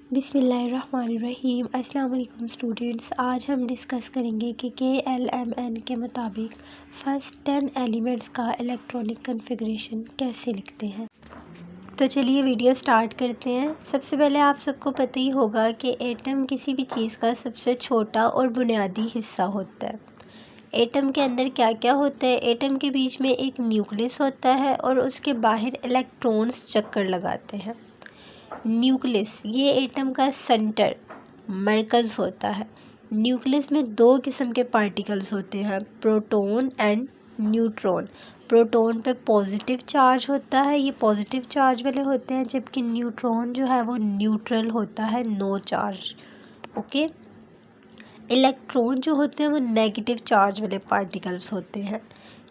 बिस्मिल्लाहिर्रहमानिर्रहीम। अस्सलाम वालेकुम स्टूडेंट्स। आज हम डिस्कस करेंगे कि KLMN के मुताबिक फर्स्ट 10 एलिमेंट्स का इलेक्ट्रॉनिक कन्फिग्रेशन कैसे लिखते हैं। तो चलिए वीडियो स्टार्ट करते हैं। सबसे पहले आप सबको पता ही होगा कि एटम किसी भी चीज़ का सबसे छोटा और बुनियादी हिस्सा होता है। एटम के अंदर क्या क्या होता है? एटम के बीच में एक न्यूक्लियस होता है और उसके बाहर इलेक्ट्रॉन्स चक्कर लगाते हैं। न्यूक्लियस ये एटम का सेंटर मरकज़ होता है। न्यूक्लियस में दो किस्म के पार्टिकल्स होते हैं, प्रोटॉन एंड न्यूट्रॉन। प्रोटॉन पे पॉजिटिव चार्ज होता है, ये पॉजिटिव चार्ज वाले होते हैं, जबकि न्यूट्रॉन जो है वो न्यूट्रल होता है, नो चार्ज। ओके। इलेक्ट्रॉन जो होते हैं वो नेगेटिव चार्ज वाले पार्टिकल्स होते हैं।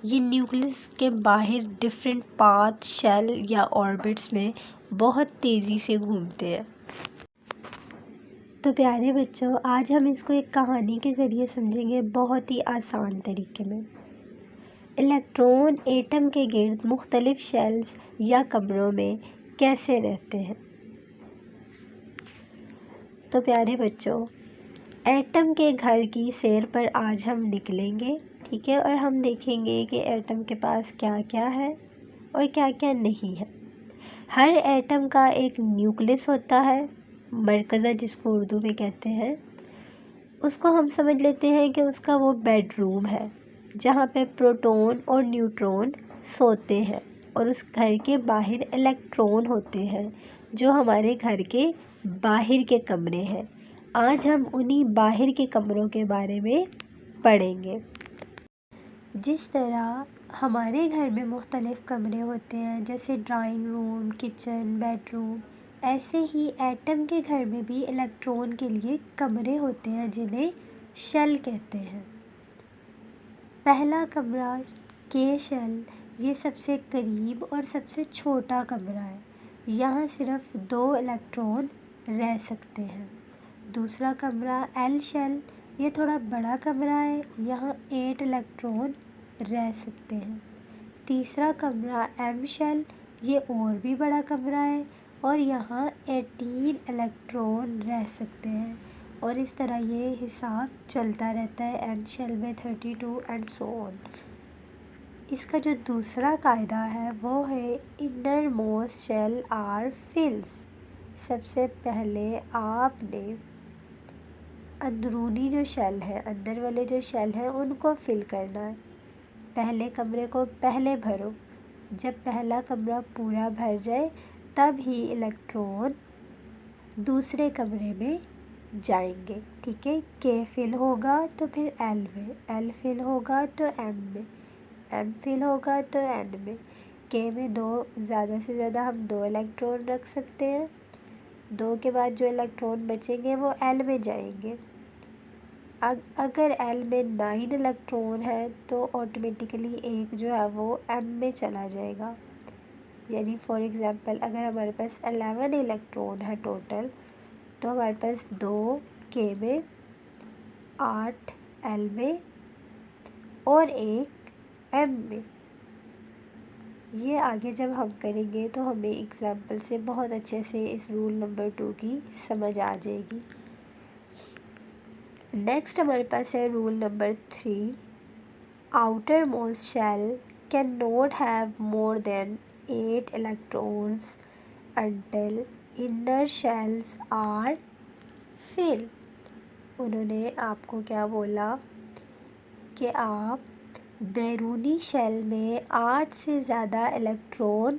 ये न्यूक्लियस के बाहर डिफरेंट पाथ, शेल या ऑर्बिट्स में बहुत तेज़ी से घूमते हैं। तो प्यारे बच्चों, आज हम इसको एक कहानी के ज़रिए समझेंगे, बहुत ही आसान तरीके में। इलेक्ट्रॉन एटम के गिर्द मुख्तलिफ शेल्स या कमरों में कैसे रहते हैं। तो प्यारे बच्चों, एटम के घर की सैर पर आज हम निकलेंगे, ठीक है, और हम देखेंगे कि एटम के पास क्या क्या है और क्या क्या नहीं है। हर एटम का एक न्यूक्लियस होता है, मरकज़ा जिसको उर्दू में कहते हैं। उसको हम समझ लेते हैं कि उसका वो बेडरूम है जहाँ पे प्रोटॉन और न्यूट्रॉन सोते हैं, और उस घर के बाहर इलेक्ट्रॉन होते हैं जो हमारे घर के बाहर के कमरे हैं। आज हम उन्हीं बाहर के कमरों के बारे में पढ़ेंगे। जिस तरह हमारे घर में मुख्तलिफ़ कमरे होते हैं, जैसे ड्राइंग रूम, किचन, बेडरूम, ऐसे ही एटम के घर में भी इलेक्ट्रॉन के लिए कमरे होते हैं जिन्हें शेल कहते हैं। पहला कमरा के शेल, ये सबसे करीब और सबसे छोटा कमरा है। यहाँ सिर्फ 2 इलेक्ट्रॉन रह सकते हैं। दूसरा कमरा एल शेल, ये थोड़ा बड़ा कमरा है, यहाँ 8 इलेक्ट्रॉन रह सकते हैं। तीसरा कमरा एम शेल, ये और भी बड़ा कमरा है और यहाँ 18 इलेक्ट्रॉन रह सकते हैं। और इस तरह ये हिसाब चलता रहता है, एन शेल में 32 एंड सो ऑन। इसका जो दूसरा कायदा है वो है इनर मोस्ट शेल आर फिल्स। सबसे पहले आपने अंदरूनी जो शेल है, अंदर वाले जो शेल हैं उनको फिल करना है। पहले कमरे को पहले भरो। जब पहला कमरा पूरा भर जाए तब ही इलेक्ट्रॉन दूसरे कमरे में जाएंगे, ठीक है। के फिल होगा तो फिर एल में, एल फिल होगा तो एम में, एम फिल होगा तो एन में। के में ज़्यादा से ज़्यादा हम 2 इलेक्ट्रॉन रख सकते हैं। 2 के बाद जो इलेक्ट्रॉन बचेंगे वो एल में जाएंगे। अगर एल में 9 इलेक्ट्रॉन है तो ऑटोमेटिकली एक जो है वो एम में चला जाएगा। यानी फॉर एग्ज़ाम्पल अगर हमारे पास 11 इलेक्ट्रॉन है टोटल, तो हमारे पास 2 के में, 8 एल में और 1 एम में। ये आगे जब हम करेंगे तो हमें एग्ज़ाम्पल से बहुत अच्छे से इस रूल नंबर 2 की समझ आ जाएगी। नेक्स्ट हमारे पास है rule number 3। Outer most shell can not have more than 8 electrons until inner shells are fill. उन्होंने आपको क्या बोला कि आप बैरूनी शेल में 8 से ज़्यादा इलेक्ट्रॉन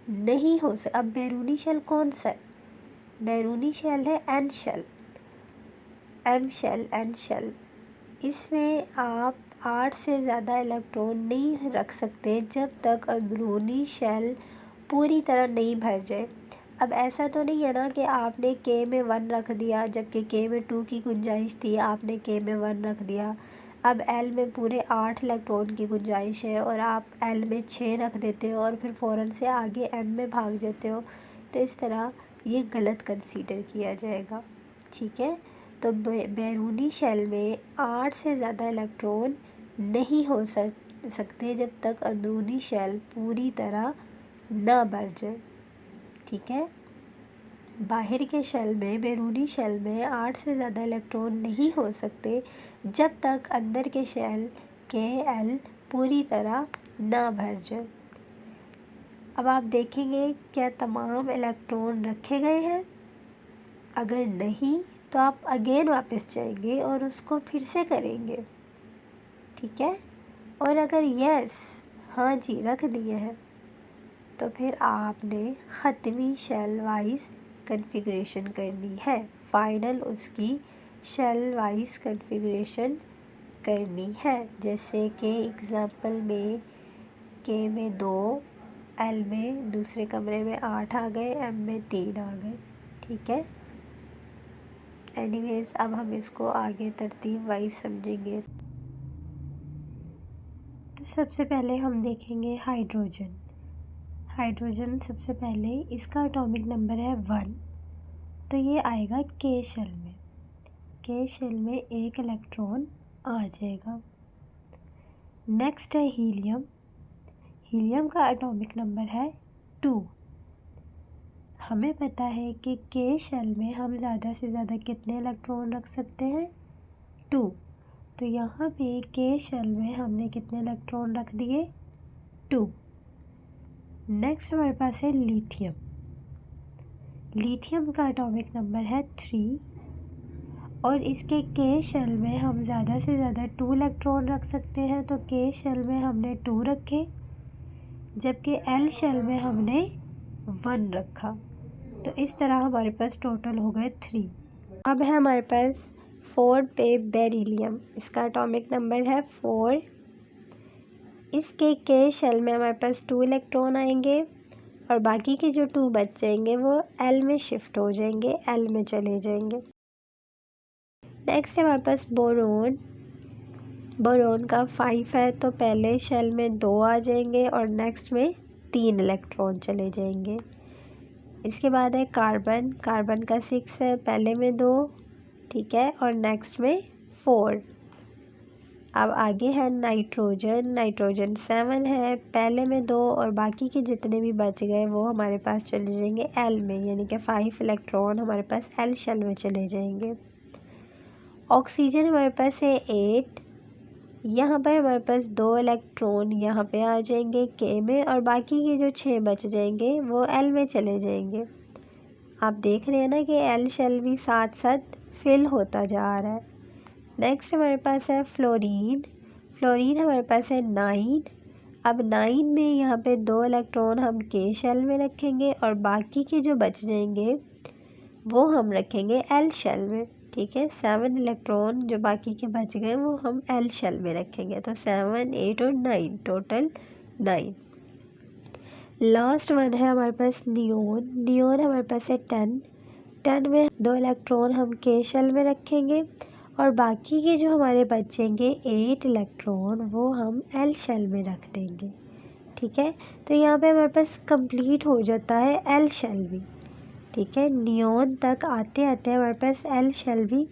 नहीं हो सकते। अब बैरूनी शेल कौन सा है? बैरूनी शेल है N shell, M shell, N shell. इसमें आप 8 से ज़्यादा इलेक्ट्रॉन नहीं रख सकते जब तक अंदरूनी शेल पूरी तरह नहीं भर जाए। अब ऐसा तो नहीं है ना कि आपने के में 1 रख दिया जबकि के में 2 की गुंजाइश थी, आपने के में 1 रख दिया। अब एल में पूरे 8 इलेक्ट्रॉन की गुंजाइश है और आप एल में 6 रख देते हो और फिर फ़ौरन से आगे एम में भाग जाते हो, तो इस तरह ये गलत कंसीडर किया जाएगा, ठीक है। तो बैरूनी शेल में 8 से ज़्यादा इलेक्ट्रॉन नहीं हो सकते जब तक अंदरूनी शेल पूरी तरह ना भर जाए, ठीक है। बाहर के शेल में, बैरूनी शेल में 8 से ज़्यादा इलेक्ट्रॉन नहीं हो सकते जब तक अंदर के शेल के एल पूरी तरह ना भर जाए। अब आप देखेंगे क्या तमाम इलेक्ट्रॉन रखे गए हैं। अगर नहीं तो आप अगेन वापस जाएंगे और उसको फिर से करेंगे, ठीक है। और अगर यस, हाँ जी, रख दिए हैं, तो फिर आपने ख़त्मी शेल वाइज कॉन्फ़िगरेशन करनी है। फाइनल उसकी शेल वाइज कॉन्फ़िगरेशन करनी है। जैसे कि एग्ज़ाम्पल में के में 2, एल में दूसरे कमरे में 8 आ गए, एम में 3 आ गए, ठीक है। एनीवेज़ अब हम इसको आगे तरतीब वाइज समझेंगे। तो सबसे पहले हम देखेंगे हाइड्रोजन। हाइड्रोजन सबसे पहले इसका एटॉमिक नंबर है 1, तो ये आएगा के शेल में। के शेल में 1 इलेक्ट्रॉन आ जाएगा। नेक्स्ट है हीलियम। हीलियम का एटॉमिक नंबर है 2। हमें पता है कि के शेल में हम ज़्यादा से ज़्यादा कितने इलेक्ट्रॉन रख सकते हैं, 2। तो यहाँ पे के शेल में हमने कितने इलेक्ट्रॉन रख दिए, 2। नेक्स्ट हमारे पास है लिथियम। लिथियम का एटॉमिक नंबर है 3 और इसके के शेल में हम ज़्यादा से ज़्यादा 2 इलेक्ट्रॉन रख सकते हैं, तो के शेल में हमने 2 रखे, जबकि एल शेल में हमने 1 रखा। तो इस तरह हमारे पास टोटल हो गए 3। अब है हमारे पास 4 पे बेरिलियम। इसका एटॉमिक नंबर है 4। इसके के शेल में हमारे पास 2 इलेक्ट्रॉन आएंगे और बाकी के जो 2 बच जाएंगे वो एल में शिफ्ट हो जाएंगे, एल में चले जाएंगे। नेक्स्ट है हमारे पास बोरोन। बोरोन का 5 है, तो पहले शेल में 2 आ जाएंगे और नेक्स्ट में 3 इलेक्ट्रॉन चले जाएंगे। इसके बाद है कार्बन। कार्बन का 6 है, पहले में 2, ठीक है, और नेक्स्ट में 4। अब आगे है नाइट्रोजन। नाइट्रोजन 7 है, पहले में 2 और बाकी के जितने भी बच गए वो हमारे पास चले जाएंगे एल में, यानी कि 5 इलेक्ट्रॉन हमारे पास एल शेल में चले जाएंगे। ऑक्सीजन हमारे पास है 8। यहाँ पर हमारे पास 2 इलेक्ट्रॉन यहाँ पे आ जाएंगे के में और बाकी के जो 6 बच जाएंगे वो एल में चले जाएंगे। आप देख रहे हैं ना कि एल शेल भी साथ साथ फिल होता जा रहा है। नेक्स्ट हमारे पास है फ्लोरीन। फ्लोरीन हमारे पास है 9। अब 9 में यहाँ पे 2 इलेक्ट्रॉन हम के शेल में रखेंगे और बाकी के जो बच जाएंगे वो हम रखेंगे एल शेल में, ठीक है। 7 इलेक्ट्रॉन जो बाकी के बच गए वो हम एल शेल में रखेंगे, तो 7, 8 और 9, टोटल 9। लास्ट वन है हमारे पास नियोन। नियोन हमारे पास है 10। 10 में 2 इलेक्ट्रॉन हम के शेल में रखेंगे और बाकी के जो हमारे बचेंगे 8 इलेक्ट्रॉन वो हम एल शेल में रख देंगे, ठीक है। तो यहाँ पे हमारे पास कंप्लीट हो जाता है एल शेल भी, ठीक है। नियोन तक आते आते हमारे पास एल शेल भी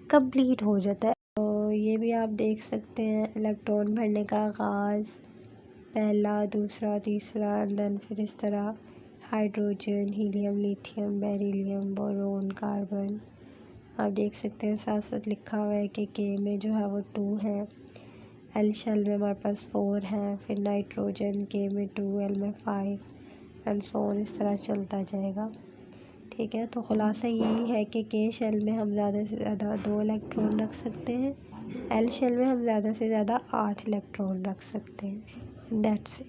कंप्लीट हो जाता है। तो ये भी आप देख सकते हैं इलेक्ट्रॉन भरने का आगाज़, पहला, दूसरा, तीसरा, देन फिर इस तरह hydrogen, helium, lithium, beryllium, boron, carbon. आप देख सकते हैं साथ साथ लिखा हुआ है कि के में जो है वो 2 है, एल शेल में हमारे पास 4 है, फिर नाइट्रोजन के में 2, एल में 5 एंड सो ऑन, इस तरह चलता जाएगा, ठीक है। तो ख़ुलासा यही है कि के शेल में हम ज़्यादा से ज़्यादा 2 इलेक्ट्रॉन रख सकते हैं, एल शेल में हम ज़्यादा से ज़्यादा 8 इलेक्ट्रॉन रख सकते हैं। That's it.